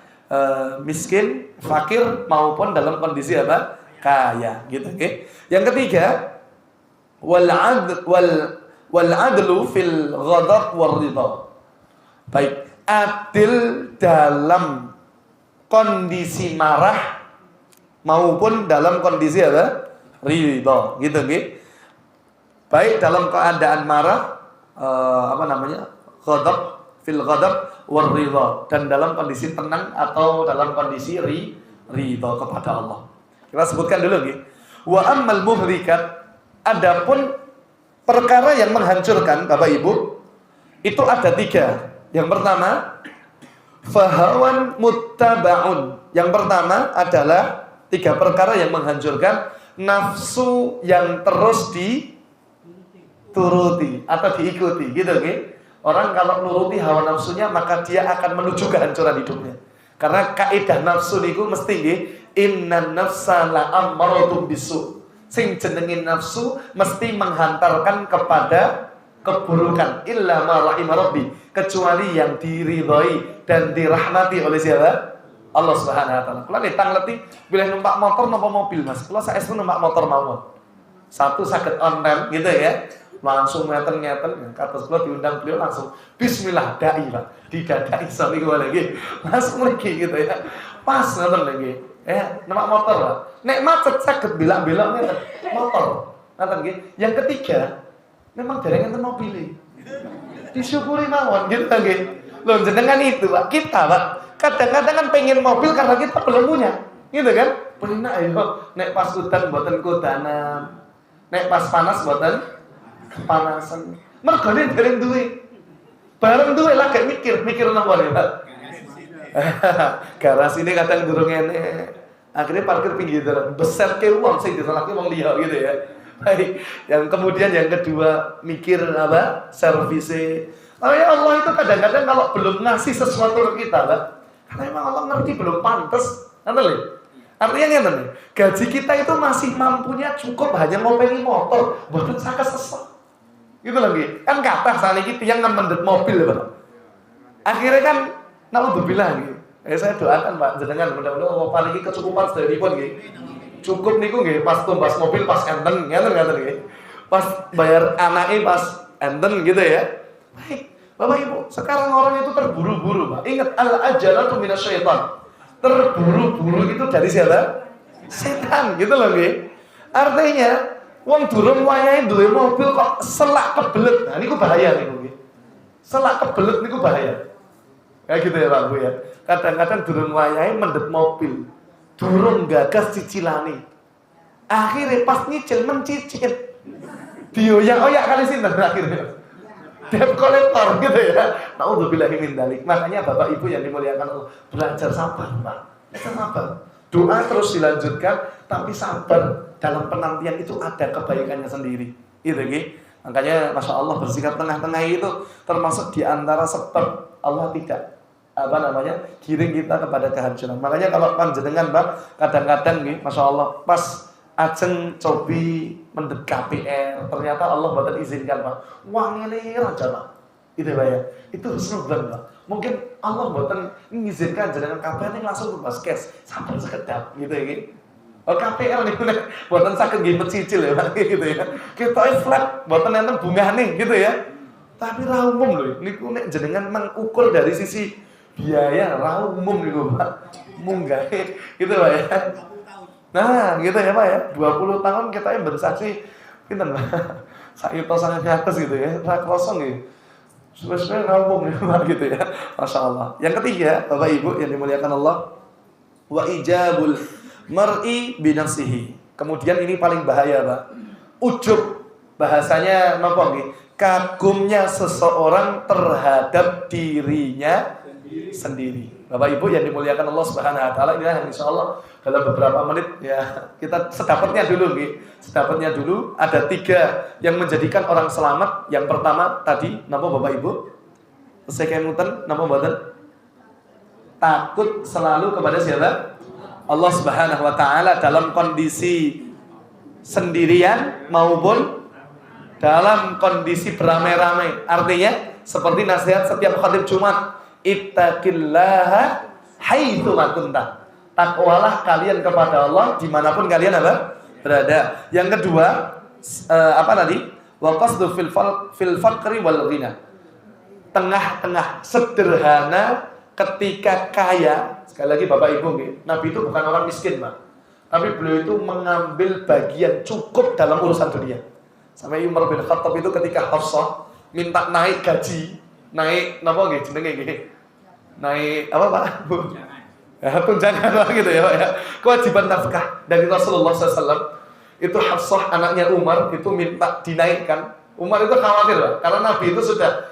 miskin, fakir maupun dalam kondisi apa? Kaya, gitu. Okay? Yang ketiga, wal adlu fil ghadab war ridha. Baik, adil dalam kondisi marah maupun dalam kondisi apa? Ridha, gitu nggih. Baik dalam keadaan marah, ghadab, fil ghadab war ridha, dan dalam kondisi tenang atau dalam kondisi ridha kepada Allah. Kita sebutkan dulu nggih. Wa ammal muhrikat, adapun perkara yang menghancurkan Bapak Ibu itu ada 3. Yang pertama fahawan muttaba'un. Yang pertama adalah 3 perkara yang menghancurkan: nafsu yang terus dituruti atau diikuti, gitu nggih. Orang kalau nuruti hawa nafsunya maka dia akan menuju kehancuran hidupnya. Karena kaidah nafsu niku mesti nggih, innan nafsa la'ammaratun bisu. Sing jenengin nafsu mesti menghantarkan kepada keburukan, illa ma rahima rabbi, kecuali yang diridhai dan dirahmati oleh siapa? Allah Subhanahu wa taala. Kula nek tangleti pilih numpak motor napa mobil, Mas? Kula saestu numpak motor mawon. Satu saged online gitu ya. Langsung ngeten-ngeten, kados kula diundang beliau langsung bismillah dai, Pak. Didadai sami kula lagi. Langsung lagi gitu ya. Pas ngoten lagi. Numpak motor, Pak. Nek macet saged belak-belok ngeten motor. Ngoten nggih. Yang ketiga, memang dereng enten mobil. Disyukuri mawon gitu nggih. Loh jenengan itu, Pak. Kita, Pak, kadang-kadang kan pengen mobil karena kita belum punya. Gitu kan? Penak ayo nek pas udan mboten kudanan. Nek pas panas mboten kepanasan. Mergane dereng duwe. Bareng duwe lagi mikir napa ya, Pak? Garasi ini kadang durung enek. Akhirnya parkir pinggir jalan, beserke uang sing disalahke wong liya gitu ya. Baik. Yang kemudian yang kedua mikir apa? Servise. Oh ya Allah itu kadang-kadang kalau belum ngasih sesuatu ke kita, Pak. Karena memang Allah ngerti belum pantas. Ngerti lho? Artinya ngeten nih, gaji kita itu masih mampunya cukup hanya ngopeni motor, mboten sakit sesek. Gitu lagi. Kan kathah saniki tiyang ngemendet mobil, Pak. Akhirnya kan naudzubillah nggih. Saya doakan Pak jenengan mudah-mudahan Allah paringi kecukupan sedheripun nggih. Cukup niku nggih pas tumbas mobil pas enten ngaten nggih. Pas bayar anake pas enten gitu ya. Baik. Bapak Ibu, sekarang orang itu terburu-buru, Pak. Ingat al-ajalatu minasyaitan. Terburu-buru itu dari siapa? Setan, gitu loh nggih. Artinya wong durung wayahe duwe mobil kok selak kebelet. Nah niku bahaya niku nggih. Selak kebelet niku bahaya. Kayak gitu ya Pak Bu ya. Kadang-kadang durung wayahe mendhet mobil. Durung gagas cicilane. Akhirnya pas nyicil mencicil. Dioyak-oyak kali sinten akhirnya. Debt collector gitu ya. Naudzubillahi min dzalik. Makanya Bapak Ibu yang dimuliakan Allah, belajar sabar, Pak. Sabar. Doa terus dilanjutkan, tapi sabar dalam penantian itu ada kebaikannya sendiri. Gitu nggih. Makanya Masya Allah bersikap tengah-tengah itu termasuk di antara sebab Allah tidak giring kita kepada kehancuran. Makanya kalau panjenengan Pak, kadang-kadang nih Masya Allah pas ajeng cobi mendek KPR, ternyata Allah mboten izinkan Pak. Wah ngene aja Pak. Gitu Pak ya. Itu husnudzon Pak. Mungkin Allah mboten mengizinkan jenengan KPR ini langsung bebas cash, sabar sekedap gitu ya. Oh KPR niku nek mboten saged nggih cicil ya Pak gitu ya. Kita flat mboten enten bungane gitu ya. Tapi ra umum lho. Niku nek jenengan mengukur dari sisi biaya ra umum niku Pak. Munggahe gitu Pak ya. Nah, gitu ya Pak ya. 20 tahun kita yang bersaksi pinten Pak. Sayuto sangat atas gitu ya. Ra kosong gitu. Sebenarnya rampung ya Pak gitu ya. Masya Allah. Yang ketiga, Bapak Ibu yang dimuliakan Allah, wa ijabul mar'i binafsihi. Kemudian ini paling bahaya Pak. Ujub. Bahasanya napa nggih? Kagumnya seseorang terhadap dirinya sendiri. Bapak Ibu yang dimuliakan Allah Subhanahu wa taala, inilah yang insyaallah dalam beberapa menit ya kita sedapatnya dulu nggih. Sedapatnya dulu ada 3 yang menjadikan orang selamat. Yang pertama tadi napa Bapak Ibu? Sekemutan napa mboten? Takut selalu kepada siapa? Allah Subhanahu wa taala dalam kondisi sendirian maupun dalam kondisi beramai-ramai. Artinya seperti nasihat setiap khatib Jumat, ittaqillaha haitsu ma kunta. Takwalah kalian kepada Allah dimanapun kalian berada. Yang kedua, apa tadi? Wa qasdu fil faqri wal ghina. Tengah-tengah sederhana ketika kaya. Sekali lagi Bapak Ibu nggih, Nabi itu bukan orang miskin, Pak. Tapi beliau itu mengambil bagian cukup dalam urusan dunia. Sampai Umar bin Khattab itu ketika Hafsah minta naik gaji, naik napa nggih jenenge nggih? Naik apa Pak? Bu? Ya, tunjangan gitu ya Pak ya. Kewajiban nafkah dari Rasulullah SAW. Itu Hafsah anaknya Umar itu minta dinaikkan. Umar itu khawatir Pak, karena Nabi itu sudah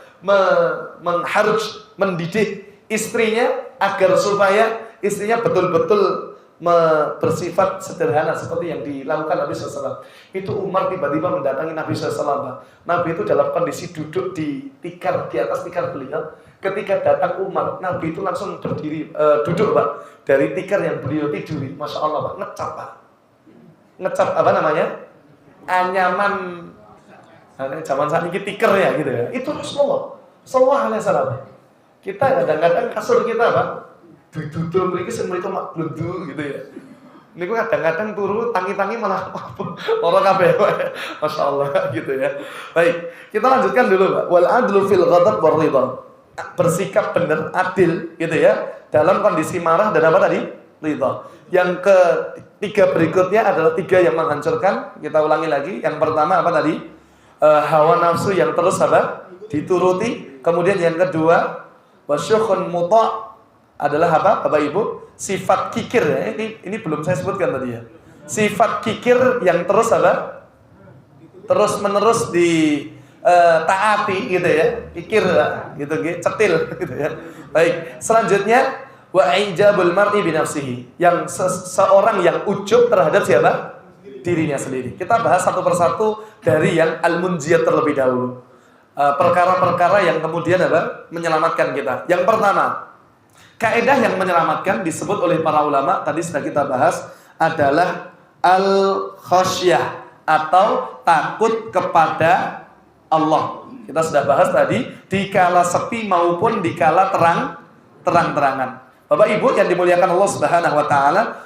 mengharus mendidik istrinya agar supaya istrinya betul-betul bersifat sederhana seperti yang dilakukan Nabi SAW. Itu Umar tiba-tiba mendatangi Nabi SAW. Nabi itu dalam kondisi duduk di tikar, di atas tikar beliau. Ketika datang Umar, Nabi itu langsung berdiri, duduk Pak, dari tikar yang beliau tiduri. Masya Allah Pak, ngecap Pak. Ngecap apa namanya? Anyaman. Zaman saat ini tikar ya gitu ya. Itu Rasulullah Sallallahu Alaihi Wasallam. Kita kadang-kadang kasur kita Pak, duduk mereka semua itu mak blundu gitu ya. Ini kok kadang-kadang turu tangi-tangi malah orang kabeh. Masya Allah gitu ya. Baik, kita lanjutkan dulu Pak. Wal adlu fil ghadab war ridha. Bersikap benar, adil gitu ya dalam kondisi marah dan apa tadi? Ridha. Yang ketiga berikutnya adalah tiga yang menghancurkan. Kita ulangi lagi. Yang pertama apa tadi? Hawa nafsu yang terus apa? Dituruti. Kemudian yang kedua, wasyukhun muta' adalah apa? Bapak Ibu, sifat kikir ya. Ini belum saya sebutkan tadi ya. Sifat kikir yang terus apa? Terus menerus di taati gitu ya, pikir gitu, cetil gitu ya. Baik, selanjutnya wa ijabul mar'i bi nafsihi, yang seorang yang ujub terhadap siapa? Dirinya sendiri. Kita bahas satu persatu dari yang al-munjiyat terlebih dahulu. Perkara-perkara yang kemudian apa? Menyelamatkan kita. Yang pertama, kaidah yang menyelamatkan disebut oleh para ulama tadi sudah kita bahas adalah al-khasyah atau takut kepada Allah. Kita sudah bahas tadi di kala sepi maupun di kala terang-terangan. Bapak Ibu yang dimuliakan Allah Subhanahu wa taala,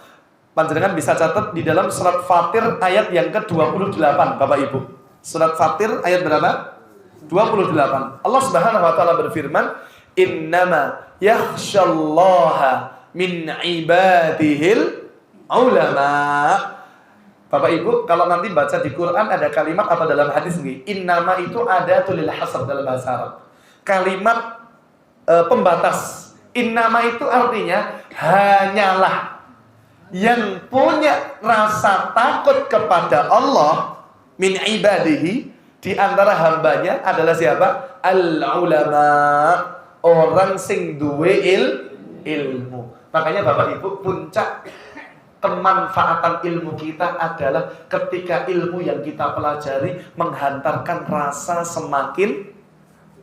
panjenengan bisa catat di dalam surat Fatir ayat yang ke-28 Bapak Ibu. Surat Fatir ayat berapa? 28. Allah Subhanahu wa taala berfirman, "Innama yakhsyallaha min ibadihil ulama." Bapak Ibu, kalau nanti baca di Quran ada kalimat atau dalam hadis nih, innama itu ada tulil hasr dalam bahasa Arab. Kalimat pembatas. Innama itu artinya hanyalah yang punya rasa takut kepada Allah min ibadihi, di antara hambanya adalah siapa? Al-ulama, orang sing duwe ilmu. Makanya Bapak Ibu, puncak kemanfaatan ilmu kita adalah ketika ilmu yang kita pelajari menghantarkan rasa semakin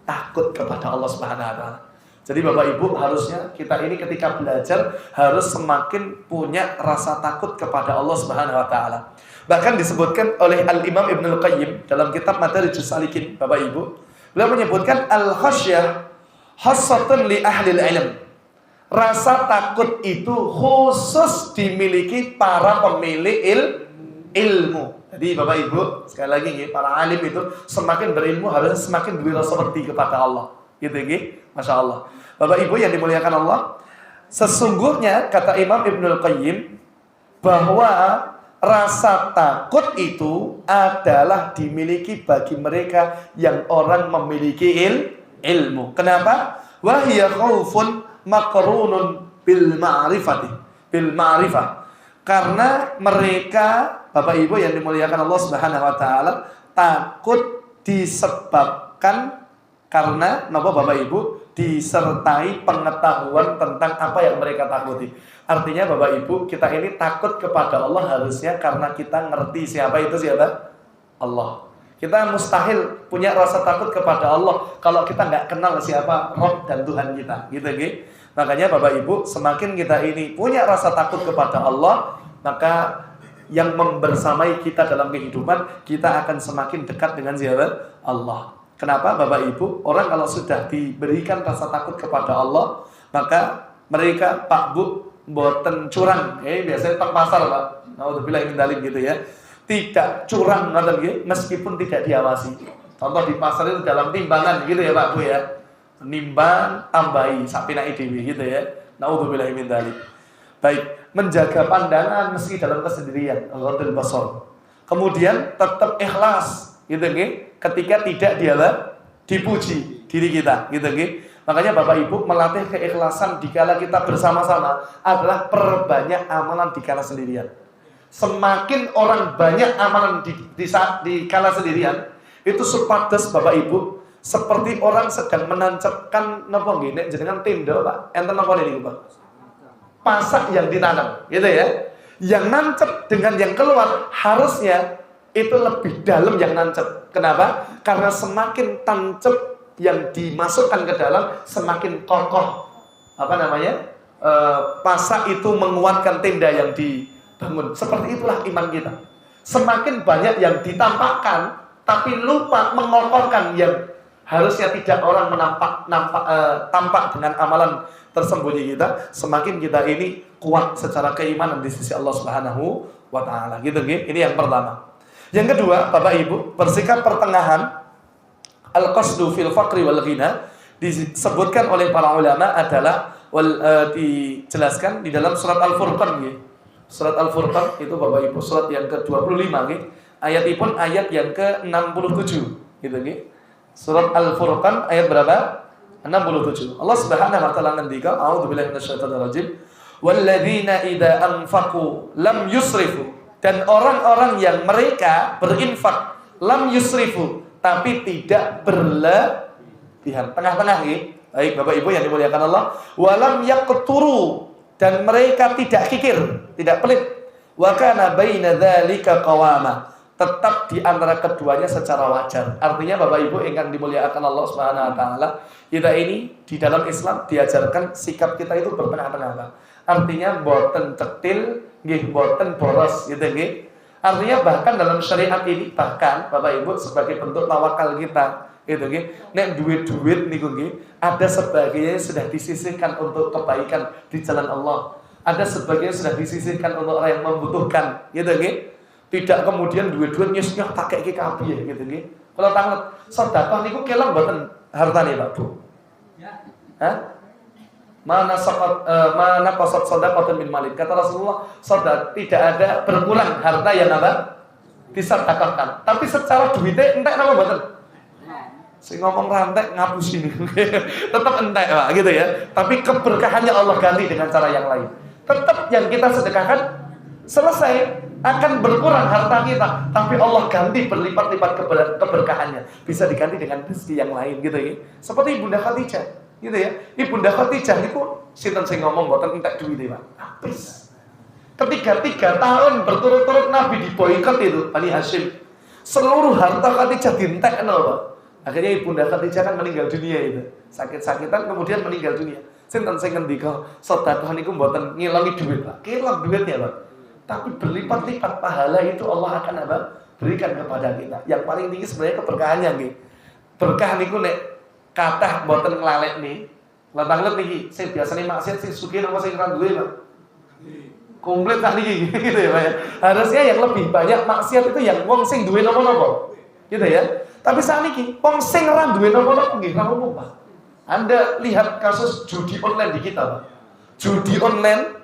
takut kepada Allah Subhanahu wa taala. Jadi Bapak Ibu, harusnya kita ini ketika belajar harus semakin punya rasa takut kepada Allah Subhanahu wa taala. Bahkan disebutkan oleh Al-Imam Ibnul Qayyim dalam kitab Madarijus Salikin, Bapak Ibu, beliau menyebutkan al-khasyah khassatun li ahli ilm. Rasa takut itu khusus dimiliki para pemilik ilmu. Jadi Bapak Ibu, sekali lagi nih, para alim itu semakin berilmu harusnya semakin dua rasa seperti kepada Allah. Gitu nggih. Masya Allah. Bapak Ibu yang dimuliakan Allah, sesungguhnya kata Imam Ibnul Qayyim bahwa rasa takut itu adalah dimiliki bagi mereka yang orang memiliki ilmu. Kenapa? Wa hiya khaufun makrunun bil ma'rifah, karena mereka Bapak Ibu yang dimuliakan Allah Subhanahu wa taala takut disebabkan karena napa Bapak Ibu disertai pengetahuan tentang apa yang mereka takuti. Artinya Bapak Ibu, kita ini takut kepada Allah harusnya karena kita ngerti siapa Allah. Kita mustahil punya rasa takut kepada Allah kalau kita nggak kenal siapa Rabb dan Tuhan kita, gitu gitu. Makanya Bapak Ibu, semakin kita ini punya rasa takut kepada Allah, maka yang membersamai kita dalam kehidupan, kita akan semakin dekat dengan siapa? Allah. Kenapa Bapak Ibu? Orang kalau sudah diberikan rasa takut kepada Allah, maka mereka Pak Bu mboten curang, biasanya teng pasar Pak. Naudzubillah min dzalik gitu ya. Tidak curang ngoten nggih, meskipun tidak diawasi. Contoh di pasar itu dalam timbangan gitu ya Pak Bu ya. Nimbang tambahi sapinake dhewe gitu ya. Naudzubillah min dzalik. Baik, menjaga pandangan meski dalam kesendirian, ghadul basar. Kemudian tetap ikhlas gitu nggih, ketika tidak dipuji, diri kita, gitu nggih. Makanya Bapak Ibu melatih keikhlasan dikala kita bersama-sama adalah perbanyak amalan dikala sendirian. Semakin orang banyak amalan di saat dikala sendirian, itu supados Bapak Ibu seperti orang sedang menancapkan napa nggih nek jenengan tenda Pak. Enten napa niku Pak? Pasak yang ditanam, gitu ya. Yang nancep dengan yang keluar harusnya itu lebih dalam yang nancep. Kenapa? Karena semakin tancep yang dimasukkan ke dalam semakin kokoh pasak itu menguatkan tenda yang dibangun. Seperti itulah iman kita. Semakin banyak yang ditampakkan tapi lupa mengokohkan yang harusnya tidak orang tampak dengan amalan tersembunyi kita, semakin kita ini kuat secara keimanan di sisi Allah Subhanahu wa taala. Gitu nggih. Ini yang pertama. Yang kedua, Bapak Ibu, bersikap pertengahan al-qasdu fil faqri wal ghina disebutkan oleh para ulama adalah dijelaskan di dalam surat Al-Furqan nggih. Surat Al-Furqan itu Bapak Ibu surat yang ke-25 nggih. Ayatipun ayat yang ke-67 gitu nggih. Surat Al-Furqan ayat berapa? 67. Allah Subhanahu wa taala ngendika, a'udzubillahi minasyaitonir rajim. Walladzina idza anfaqu lam yusrifu. Dan orang-orang yang mereka berinfak lam yusrifu, tapi tidak berlebihan. Tengah-tengah nggih. Baik Bapak Ibu yang dimuliakan Allah, walam yaqturu, dan mereka tidak kikir, tidak pelit. Wa kana baina dzalika qawama. Tetap di antara keduanya secara wajar. Artinya Bapak Ibu ingkang dimuliakan Allah Subhanahu wa taala, kita ini di dalam Islam diajarkan sikap kita itu bertengah-tengah, Pak. Artinya boten cetil, nggih boten boros, gitu nggih. Artinya bahkan dalam syariat ini bahkan Bapak Ibu sebagai bentuk tawakal kita, gitu nggih. Nek duit-duit niku nggih, ada sebagiannya sudah disisihkan untuk kebaikan di jalan Allah. Ada sebagiannya sudah disisihkan untuk orang yang membutuhkan, gitu nggih. Tidak kemudian duit-duit nyus-nyus pakai ke kabeh gitu nggih. Kalau tangan sedekah niku kelem mboten hartane Pak Bu. Ya. Hah? Mana qasat sadaqatan min malik. Kata Rasulullah, tidak ada berkurang harta yang apa? Disedekahkan. Tapi secara duitnya entek napa mboten? Sing ngomong rantek ngapusin. Tetap entek Pak gitu ya. Tapi keberkahannya Allah ganti dengan cara yang lain. Tetap yang kita sedekahkan selesai akan berkurang harta kita, tapi Allah ganti berlipat-lipat keberkahannya. Bisa diganti dengan rezeki yang lain gitu ya. Seperti Ibunda Khadijah, gitu ya. Ibunda Khadijah niku sinten sing ngomong mboten entek duwite, Pak. Habis. Ketika 3 tahun berturut-turut Nabi diboikot itu Bani Hashim. Seluruh harta Khadijah dientekno, Pak. Akhirnya Ibunda Khadijah kan meninggal dunia itu. Sakit-sakitan kemudian meninggal dunia. Sinten sing ngendika sedekah niku mboten ngilangi duit, Pak. Kilang duitnya, Pak. Tapi berlipat-lipat pahala itu Allah akan apa? Berikan kepada kita. Yang paling tinggi sebenarnya keberkahannya nggih. Berkah niku nek kathah mboten nglalekne. Latang-let niki sing biasane maksiat sing sugih napa sing ra duwe, Pak? Komplit tak niki gitu ya, Pak ya. Harusnya yang lebih banyak maksiat itu yang wong sing duwe napa-napa. Gitu ya. Tapi saat niki wong sing ra duwe napa-napa nggih ra umum, Pak. Anda lihat kasus judi online di kita, Pak. Judi online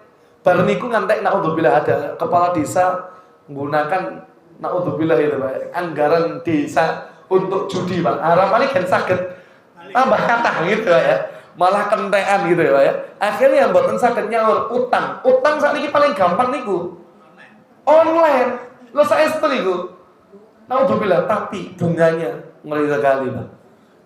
bar niku ngantek naudzubillah ada kepala desa menggunakan naudzubillah itu Pak, anggaran desa untuk judi Pak. Harapannya kan saged tambah kathah gitu ya. Malah kentekan gitu ya Pak ya. Akhirnya mboten saged nyaur utang. Utang sakniki paling gampang niku online. Lho saestu niku. Naudzubillah tapi bunganya ngeri sekali Pak.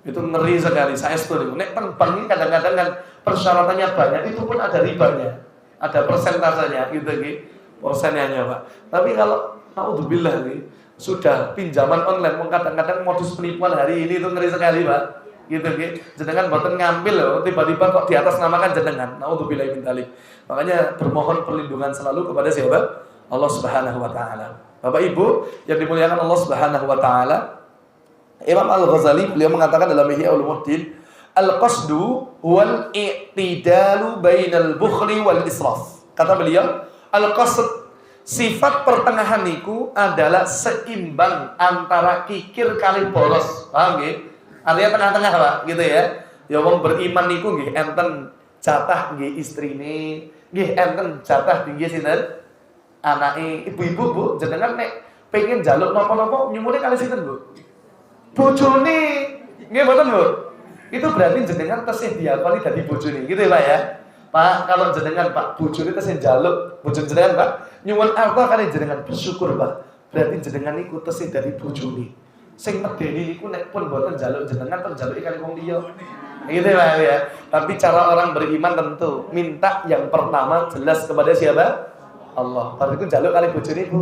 Itu ngeri sekali saestu niku. Nek teng bank ini kadang-kadang kan persyaratannya banyak, itu pun ada ribanya. Ada persentasenya gitu nggih. Persennya Pak. Tapi kalau naudzubillah nih sudah pinjaman online, kadang-kadang modus penipuan hari ini itu ngeri sekali Pak. Gitu nggih. Jenengan mboten ngambil loh, tiba-tiba kok di atas namakan jenengan. Naudzubillah min dzalik. Makanya bermohon perlindungan selalu kepada siapa? Allah Subhanahu wa taala. Bapak Ibu yang dimuliakan Allah Subhanahu wa taala, Imam Al-Ghazali beliau mengatakan dalam Ihya Ulumuddin, al-qasdu wal i'tidalu bainal bukhli wal israf. Kata beliau, al-qasd, sifat pertengahan niku adalah seimbang antara kikir kali boros. Paham nggih? Artinya tengah-tengah, Pak, gitu ya. Ya wong beriman niku nggih enten jatah nggih istrine, nggih enten jatah nggih sinten? Anake ibu-ibu, Bu, jenengan nek pengen njaluk napa-napa nyumune kali sinten, Bu? Bojone. Nggih mboten, Bu? Itu berarti jenengan tesih diakoni dadi bojone, gitu ya Pak ya. Pak, kalau jenengan Pak bojone tesih njaluk, bojone jenengan Pak, nyuwun arta kali jenengan bersyukur Pak. Berarti jenengan iku tesih dadi bojone. Sing medeni niku nek pun mboten njaluk jenengan pun njaluki kali wong liya. Gitu ya Pak ya. Tapi cara orang beriman tentu minta yang pertama jelas kepada siapa? Allah. Baru itu njaluk kali bojone iku.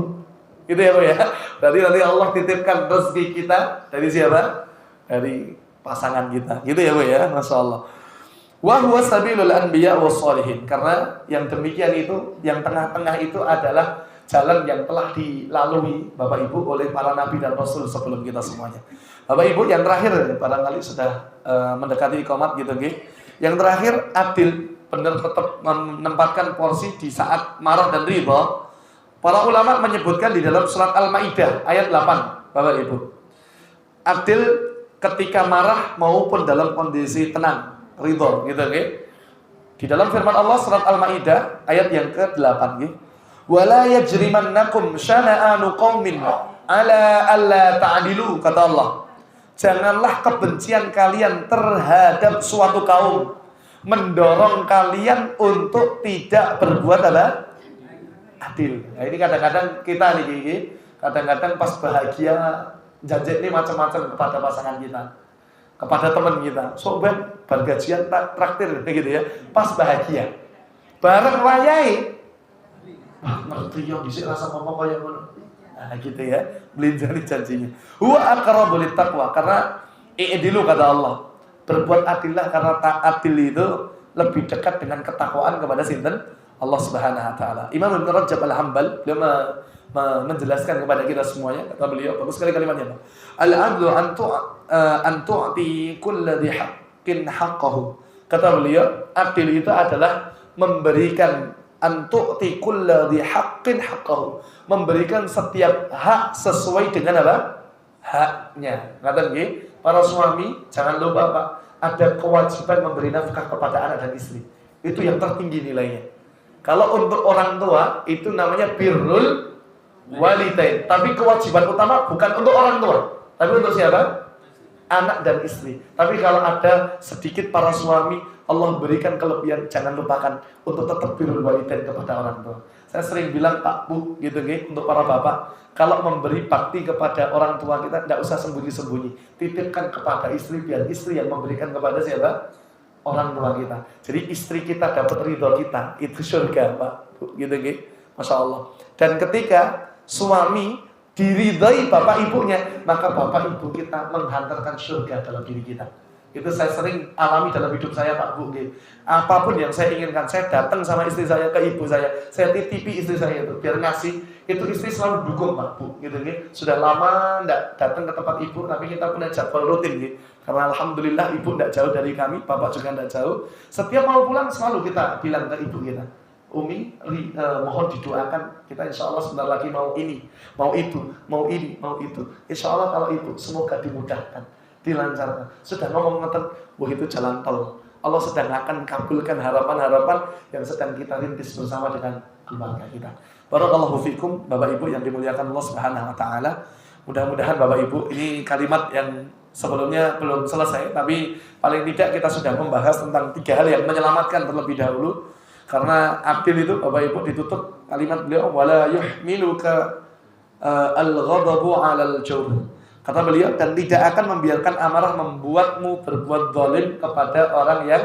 Gitu ya Pak ya. Berarti nanti Allah titipkan rezeki kita dari siapa? Dari pasangan kita. Gitu ya Bu ya, Masya Allah. Wa huwa sabilul anbiya was sholihin. Karena yang demikian itu, yang tengah-tengah itu adalah jalan yang telah dilalui Bapak Ibu oleh para nabi dan rasul sebelum kita semuanya. Bapak Ibu yang terakhir, barangkali sudah mendekati iqamat gitu nggih. Yang terakhir adil, benar tetap menempatkan porsi di saat marah dan ridha. Para ulama menyebutkan di dalam surat Al-Maidah ayat 8, Bapak Ibu. Adil ketika marah maupun dalam kondisi tenang, ridho, gitu nggih. Di dalam firman Allah surat Al-Maidah ayat yang ke-8 nggih. Wala yajrimannakum syana'anu qaumin ala alla ta'dilu, kata Allah. Janganlah kebencian kalian terhadap suatu kaum mendorong kalian untuk tidak berbuat apa? Adil. Nah, ini kadang-kadang kita nih, kadang-kadang pas bahagia janji ini macam-macam kepada pasangan kita, kepada teman kita. Sobat bergajian traktir gitu ya. Pas bahagia, bareng wayai, wah ngerti yang bisa rasa ngomong kayak ngono. Nah gitu ya, melinjani janjinya. Huwa aqrabu littaqwa, karena i'dilu kata Allah. Berbuat adillah karena adil itu lebih dekat dengan ketakwaan kepada sinten? Allah Subhanahu wa taala. Imam Ibnu Rajab Al-Hambal beliau menjelaskan kepada kita semuanya, kata beliau, bagus sekali kalimatnya. Al-adlu an tu'ti kulli dhi haqqin haqqahu. Kata beliau, adil itu adalah memberikan an tu'ti kulli dhi haqqin haqqahu. Memberikan setiap hak sesuai dengan apa? Haknya. Kata nggih, para suami jangan lupa Pak, ada kewajiban memberi nafkah kepada anak dan istri. Itu yang tertinggi nilainya. Kalau untuk orang tua itu namanya birrul walidain. Tapi kewajiban utama bukan untuk orang tua, tapi untuk siapa? Anak dan istri. Tapi kalau ada sedikit para suami, Allah berikan kelebihan, jangan lupakan untuk tetap birrul walidain kepada orang tua. Saya sering bilang Pak Bu gitu nggih, untuk para bapak, kalau memberi bakti kepada orang tua kita tidak usah sembunyi-sembunyi. Titipkan kepada istri, biar istri yang memberikan kepada siapa? Orang tua kita. Jadi istri kita dapat ridho kita, itu surga Pak Bu, gitu nggih. Masya Allah. Dan ketika suami diridhai bapak ibunya, maka bapak ibu kita menghantarkan surga dalam diri kita. Itu saya sering alami dalam hidup saya Pak Bu. Apapun yang saya inginkan, saya datang sama istri saya ke ibu saya titipi istri saya itu biar ngasih. Itu istri selalu dukung Pak Bu, gitu nih. Sudah lama enggak datang ke tempat ibu, tapi kita punya jadwal rutin nih. Karena alhamdulillah ibu enggak jauh dari kami, bapak juga enggak jauh. Setiap mau pulang selalu kita bilang ke ibu kita, Umi, mohon didoakan, kita insya Allah sebentar lagi mau ini, mau itu, mau ini, mau itu. Insya Allah kalau ibu semoga dimudahkan, dilancarkan. Sudah ngomong ngeten, wah itu jalan tol. Allah sedang akan kabulkan harapan-harapan yang sedang kita rintis bersama dengan keluarga kita. Barakallahu fikum, Bapak Ibu yang dimuliakan Allah Subhanahu wa taala. Mudah-mudahan Bapak Ibu, ini kalimat yang sebelumnya belum selesai, tapi paling tidak kita sudah membahas tentang 3 hal yang menyelamatkan terlebih dahulu. Karena adil itu Bapak Ibu ditutup kalimat beliau wala yuhmiluka al-ghadabu 'alal jawr. Kata beliau, dan tidak akan membiarkan amarah membuatmu berbuat zalim kepada orang yang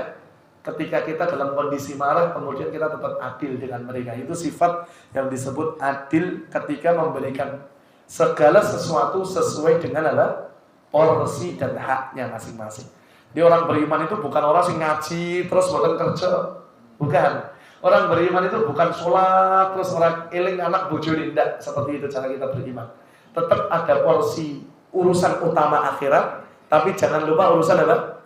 ketika kita dalam kondisi marah kemudian kita tetap adil dengan mereka. Itu sifat yang disebut adil ketika memberikan segala sesuatu sesuai dengan apa? Porsi dan haknya masing-masing. Dia orang beriman itu bukan orang yang ngaji terus boten kerja. Bukan. Orang beriman itu bukan sholat terus orang eling anak bojone, ndak seperti itu cara kita beriman. Tetap ada porsi urusan utama akhirat, tapi jangan lupa urusan apa?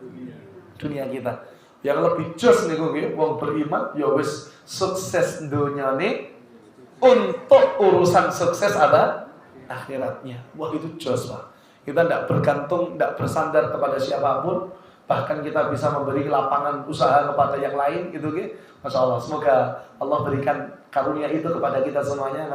Dunia kita. Yang lebih jos niku nggih wong beriman ya wis sukses dunyane untuk urusan sukses apa? Akhiratnya. Wah itu jos Pak. Kita tidak bergantung, tidak bersandar kepada siapapun, bahkan kita bisa memberi lapangan usaha kepada yang lain gitu gitu. Masya Allah, semoga Allah berikan karunia itu kepada kita semuanya,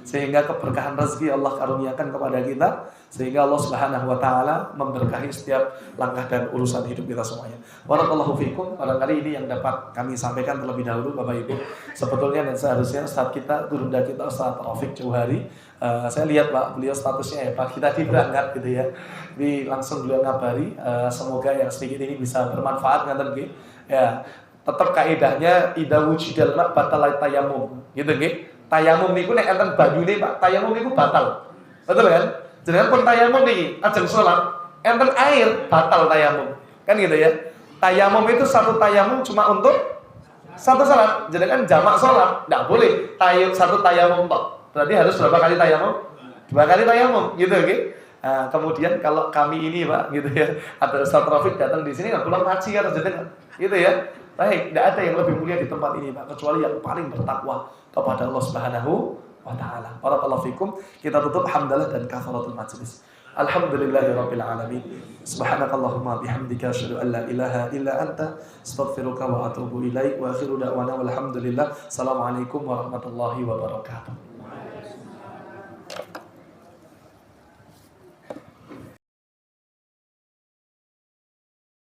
sehingga keberkahan rezeki Allah karuniakan kepada kita, sehingga Allah Subhanahu wa taala memberkahi setiap langkah dan urusan hidup kita semuanya. Barakallahu fikum. Barangkali ini yang dapat kami sampaikan terlebih dahulu Bapak Ibu. Sebetulnya dan seharusnya saat kita turun dari kita saat Taufik Johari, saya lihat Pak, beliau statusnya ya Pak, kita berangkat gitu ya. Di langsung beliau ngabari, semoga yang sedikit ini bisa bermanfaat ya. Tetap kaidahnya idza wujidal ma batal tayamum gitu nggih. Tayamum niku nek enten banyune Pak, tayamum niku batal. Betul kan? Jenengan pun tayamum niki ajeng salat, enten air batal tayamum. Kan gitu ya. Tayamum itu satu tayamum cuma untuk satu salat. Jenengan jamak salat, enggak boleh satu tayamum tok. Berarti harus berapa kali tayamum? 2 kali tayamum gitu nggih. Nah, kemudian kalau kami ini Pak gitu ya, ada Ustaz Rafiq datang di sini enggak pulang haji kan jenengan. Gitu ya. Baik, tidak ada yang lebih mulia di tempat ini Pak, kecuali yang paling bertakwa kepada Allah Subhanahu wa taala. Barakallahu fikum. Kita tutup hamdalah dan kafaratul majlis. Alhamdulillahirabbil alamin. Subhanakallahumma bihamdika asyhadu an la ilaha illa anta astaghfiruka wa atubu ilaik wa akhiru da'wana walhamdulillah. Assalamualaikum warahmatullahi wabarakatuh.